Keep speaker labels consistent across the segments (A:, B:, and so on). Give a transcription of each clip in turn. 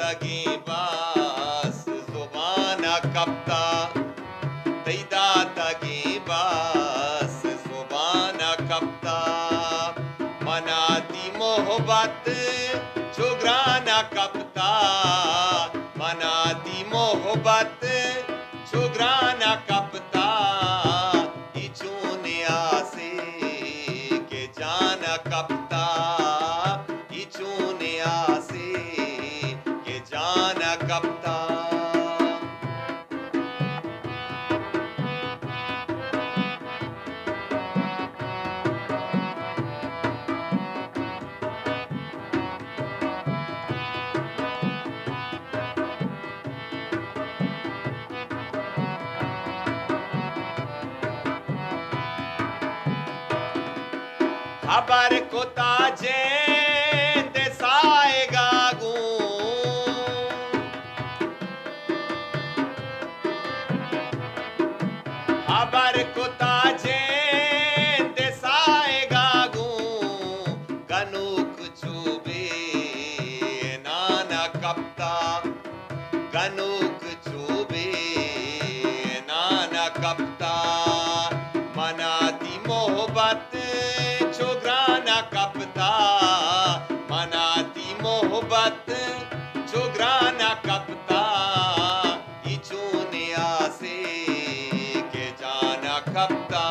A: तगे बास जुबाना कपता तैदा तगे बास जुबाना कपता मनाती मोहब्बत छुगराना कपता मनाती मोहब्बत छुगराना कपता इचूने आसे के जाना कपता इचूने आसे के जाना कपता खबर को ताजे देसाएगा गूं खबर को ताजे देसाएगा गूं गनुक चुबे नाना कपता गनुक चुबे नाना कपता मनाती मोहब्बत छुगराना कपता मनाती मोहब्बत छुगराना कपता इचूने आसे के जाना कपता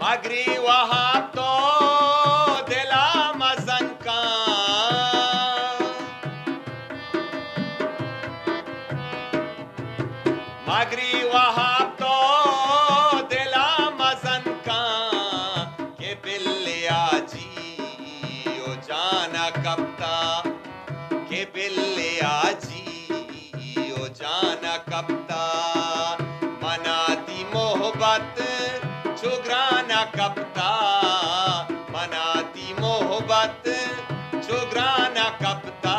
A: मगरी वहाँ तो दिला मजन का मगरी वहाँ तो दिला मजन का के बिल्लिया जी ओ जाना कपता के बिल्लिया जी ओ जाना कपता मनाती मोहब्बत छुगराना कपता मनाती मोहब्बत छुगराना कपता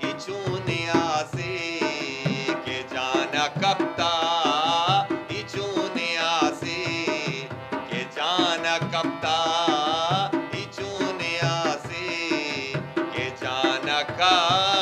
A: इचूने आसे के जाना कपता इचूने आसे के जाना कपता इचूने आसे के जाना का